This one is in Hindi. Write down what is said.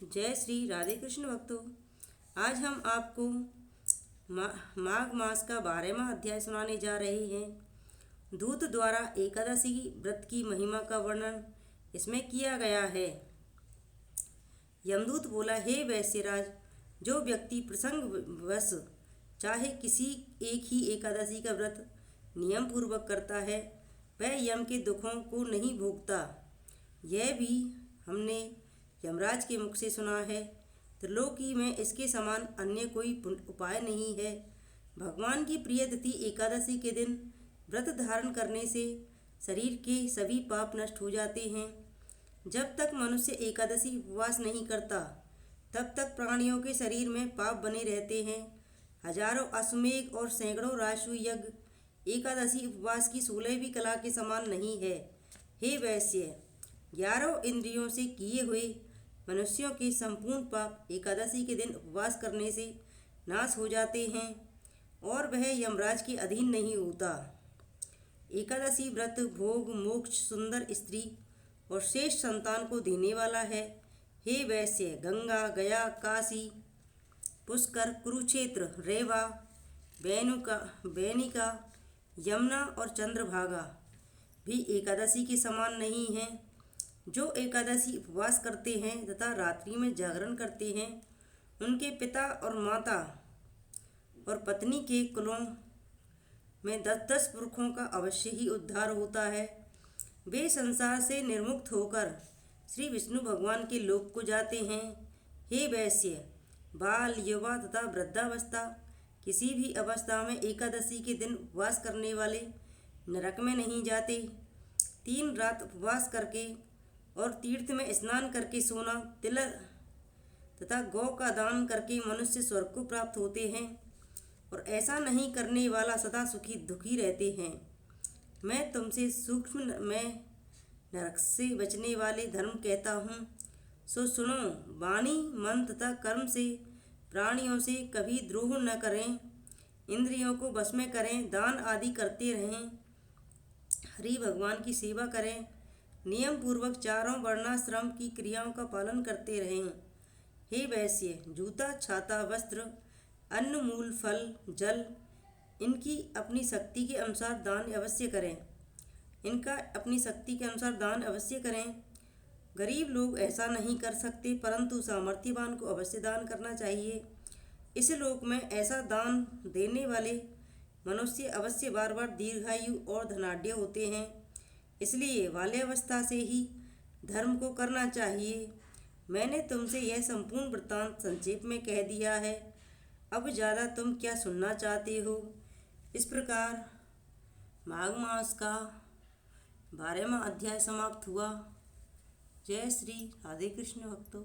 जय श्री राधे कृष्ण भक्तों। आज हम आपको माघ मास का 12वां अध्याय सुनाने जा रहे हैं। दूत द्वारा एकादशी व्रत की महिमा का वर्णन इसमें किया गया है। यमदूत बोला, हे वैश्यराज, जो व्यक्ति प्रसंगवश चाहे किसी एक ही एकादशी का व्रत नियम पूर्वक करता है, वह यम के दुखों को नहीं भोगता। यह भी हमने यमराज के मुख से सुना है। त्रिलोकी में इसके समान अन्य कोई उपाय नहीं है। भगवान की प्रिय तिथि एकादशी के दिन व्रत धारण करने से शरीर के सभी पाप नष्ट हो जाते हैं। जब तक मनुष्य एकादशी उपवास नहीं करता, तब तक प्राणियों के शरीर में पाप बने रहते हैं। हजारों अश्वमेध और सैकड़ों राजसूय यज्ञ एकादशी उपवास की 16वीं कला के समान नहीं है। हे वैश्य, 11 इंद्रियों से किए हुए मनुष्यों के संपूर्ण पाप एकादशी के दिन उपवास करने से नाश हो जाते हैं और वह यमराज के अधीन नहीं होता। एकादशी व्रत भोग, मोक्ष, सुंदर स्त्री और श्रेष्ठ संतान को देने वाला है। हे वैश्य, गंगा, गया, काशी, पुष्कर, कुरुक्षेत्र, रेवा, बैनिका, यमुना और चंद्रभागा भी एकादशी के समान नहीं हैं। जो एकादशी उपवास करते हैं तथा रात्रि में जागरण करते हैं, उनके पिता और माता और पत्नी के कुलों में 10-10 पुरखों का अवश्य ही उद्धार होता है। वे संसार से निर्मुक्त होकर श्री विष्णु भगवान के लोक को जाते हैं। हे वैश्य, बाल, युवा तथा वृद्धावस्था किसी भी अवस्था में एकादशी के दिन उपवास करने वाले नरक में नहीं जाते। 3 रात उपवास करके और तीर्थ में स्नान करके सोना, तिल तथा गौ का दान करके मनुष्य स्वर्ग को प्राप्त होते हैं और ऐसा नहीं करने वाला सदा दुखी रहते हैं। मैं तुमसे सूक्ष्म में नरक से बचने वाले धर्म कहता हूँ, सो सुनो। वाणी, मन तथा कर्म से प्राणियों से कभी द्रोह न करें, इंद्रियों को वश में करें, दान आदि करते रहें, हरि भगवान की सेवा करें, नियम पूर्वक चारों वर्णाश्रम की क्रियाओं का पालन करते रहें। हे वैश्य, जूता, छाता, वस्त्र, अन्न, मूल, फल, जल इनकी अपनी शक्ति के अनुसार दान अवश्य करें। गरीब लोग ऐसा नहीं कर सकते, परंतु सामर्थ्यवान को अवश्य दान करना चाहिए। इस लोक में ऐसा दान देने वाले मनुष्य अवश्य बार बार दीर्घायु और धनाढ्य होते हैं। इसलिए बाल्यावस्था से ही धर्म को करना चाहिए। मैंने तुमसे यह संपूर्ण वृत्तांत संक्षेप में कह दिया है। अब ज़्यादा तुम क्या सुनना चाहते हो? इस प्रकार माघ मास का 12वां अध्याय समाप्त हुआ। जय श्री राधे कृष्ण भक्तों।